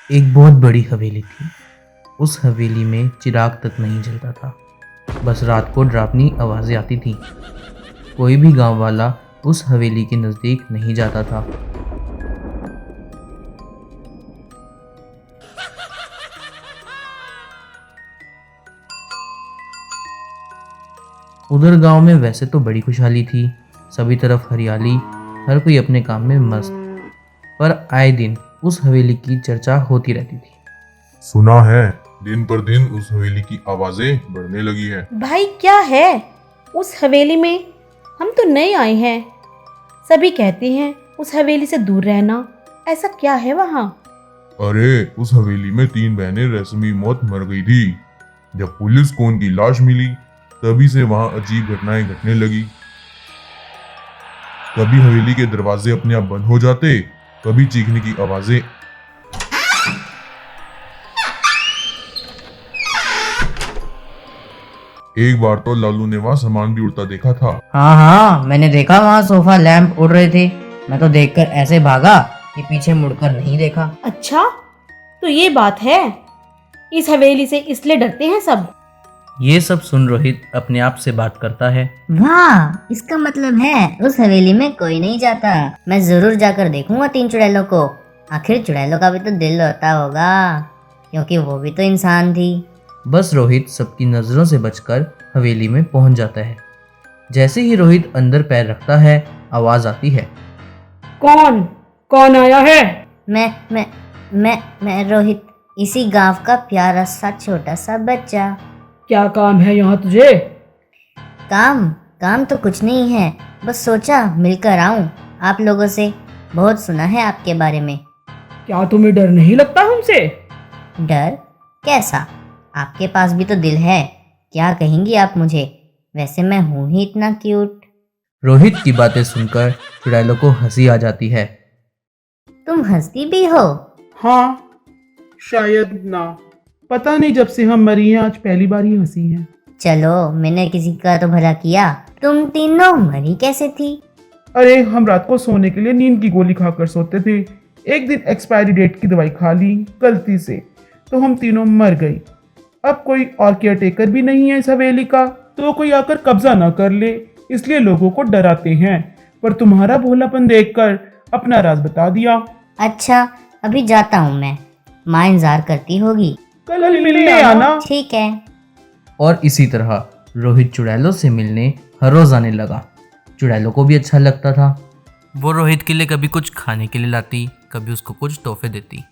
एक बहुत बड़ी हवेली थी। उस हवेली में चिराग तक नहीं जलता था। बस रात को डरावनी आवाज़ें आती थीं। कोई भी गांव वाला उस हवेली के नज़दीक नहीं जाता था। उधर गांव में वैसे तो बड़ी खुशहाली थी। सभी तरफ हरियाली, हर कोई अपने काम में मस्त। पर आए दिन उस हवेली की चर्चा होती रहती थी। सुना है दिन पर दिन उस हवेली की आवाजें बढ़ने लगी हैं। भाई क्या है उस हवेली में? हम तो नए आए हैं। सभी कहते हैं उस हवेली से दूर रहना। ऐसा क्या है वहाँ? अरे उस हवेली में 3 बहनें रस्मी मौत मर गई थी। जब पुलिस को उनकी लाश मिली तभी से वहां अजीब घटनाएं घटने लगी। कभी हवेली के दरवाजे अपने आप बंद हो जाते, कभी चीखने की आवाजें। एक बार तो लालू ने वहां सामान भी उड़ता देखा था। हाँ हाँ, मैंने देखा वहाँ सोफा लैंप उड़ रहे थे। मैं तो देखकर ऐसे भागा कि पीछे मुड़कर नहीं देखा। अच्छा, तो ये बात है। इस हवेली से इसलिए डरते हैं सब। ये सब सुन रोहित अपने आप से बात करता है। वाह, इसका मतलब है उस हवेली में कोई नहीं जाता। मैं जरूर जाकर देखूंगा 3 चुड़ैलों को। आखिर चुड़ैलों का भी तो दिल होता होगा, क्योंकि वो भी तो इंसान थी। बस रोहित सबकी नज़रों से बचकर हवेली में पहुंच जाता है। जैसे ही रोहित अंदर पैर रखता है, आवाज़ आती है। कौन कौन आया है? मैं रोहित, इसी गांव का प्यारा सा छोटा सा बच्चा। क्या काम है यहाँ तुझे? काम तो कुछ नहीं है, बस सोचा मिलकर आऊं आप लोगों से। बहुत सुना है आपके बारे में। क्या तुम्हें डर नहीं लगता हमसे? डर? कैसा? आपके पास भी तो दिल है। क्या कहेंगी आप मुझे? वैसे मैं हूं ही इतना क्यूट। रोहित की बातें सुनकर चुड़ैलों को हंसी आ जाती है। तुम हंसती भी हो? हाँ, शायद ना। पता नहीं, जब से हम मरी हैं आज पहली बार ही हंसी है। चलो, मैंने किसी का तो भला किया। तुम तीनों मरी कैसे थी? अरे हम रात को सोने के लिए नींद की गोली खाकर सोते थे। एक दिन एक्सपायरी डेट की दवाई खा ली गलती से, तो हम तीनों मर गई। अब कोई और केयर टेकर भी नहीं है इस हवेली का, तो कोई आकर कब्जा ना कर ले, इसलिए लोगों को डराते हैं। पर तुम्हारा भोलापन देखकर अपना राज बता दिया। अच्छा, अभी जाता हूँ मैं। माँ इंतजार करती होगी। कल मिलने आना। ठीक है। और इसी तरह रोहित चुड़ैलों से मिलने हर रोज आने लगा। चुड़ैलों को भी अच्छा लगता था। वो रोहित के लिए कभी कुछ खाने के लिए लाती, कभी उसको कुछ तोहफे देती।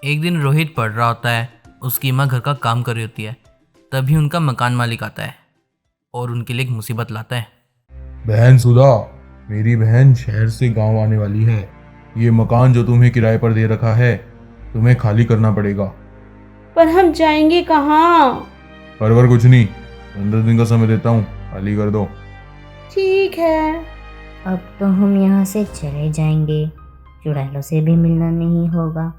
एक दिन रोहित पढ़ रहा होता है, उसकी माँ घर का काम कर रही होती है। तभी उनका मकान मालिक आता है और उनके लिए एक मुसीबत लाता है। बहन सुधा, मेरी बहन शहर से गांव आने वाली है। ये मकान जो तुम्हें किराए पर दे रखा है, तुम्हें खाली करना पड़ेगा। पर हम जाएंगे कहाँ? परवर कुछ नहीं, 15 दिन का समय देता हूँ, खाली कर दो। ठीक है। अब तो हम यहाँ से चले जाएंगे। चुड़ैलों से भी मिलना नहीं होगा।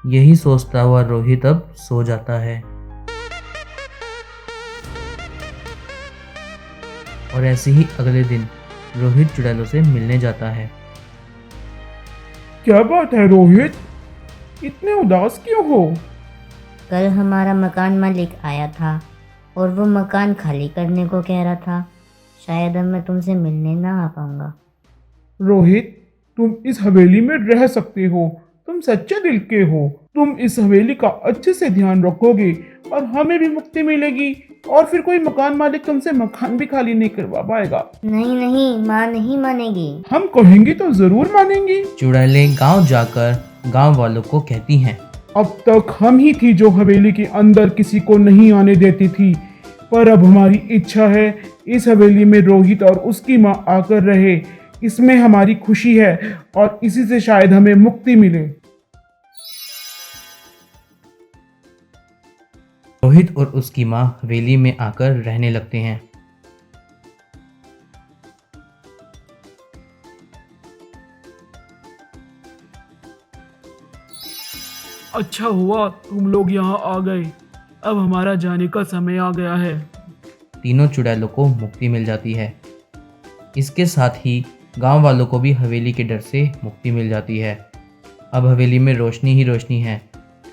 यही सोचता हुआ रोहित अब सो जाता है। और ऐसे ही अगले दिन रोहित चुड़ैलों से मिलने जाता है। क्या बात है रोहित, इतने उदास क्यों हो? कल हमारा मकान मालिक आया था और वो मकान खाली करने को कह रहा था। शायद अब मैं तुमसे मिलने ना आ पाऊंगा। रोहित, तुम इस हवेली में रह सकते हो। तुम सच्चे दिल के हो। तुम इस हवेली का अच्छे से ध्यान रखोगे और हमें भी मुक्ति मिलेगी, और फिर कोई मकान मालिक तुमसे मकान भी खाली नहीं करवा पाएगा। नहीं, माँ नहीं मानेगी। हम कहेंगे तो जरूर मानेंगी। चुड़ैलें गांव जाकर गांव वालों को कहती हैं। अब तक हम ही थी जो हवेली के अंदर किसी को नहीं आने देती थी, पर अब हमारी इच्छा है इस हवेली में रोहित और उसकी माँ आकर रहे। इसमें हमारी खुशी है और इसी से शायद हमें मुक्ति मिले। रोहित और उसकी माँ हवेली में आकर रहने लगते हैं। अच्छा हुआ तुम लोग यहाँ आ गए। अब हमारा जाने का समय आ गया है। तीनों चुड़ैलों को मुक्ति मिल जाती है। इसके साथ ही गांव वालों को भी हवेली के डर से मुक्ति मिल जाती है। अब हवेली में रोशनी ही रोशनी है।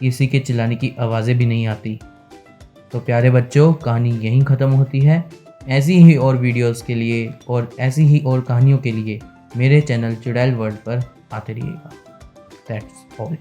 किसी के चिल्लाने की आवाज़ें भी नहीं आती। तो प्यारे बच्चों, कहानी यहीं ख़त्म होती है। ऐसी ही और वीडियोस के लिए और ऐसी ही और कहानियों के लिए मेरे चैनल चुड़ैल वर्ल्ड पर आते रहिएगा। That's all.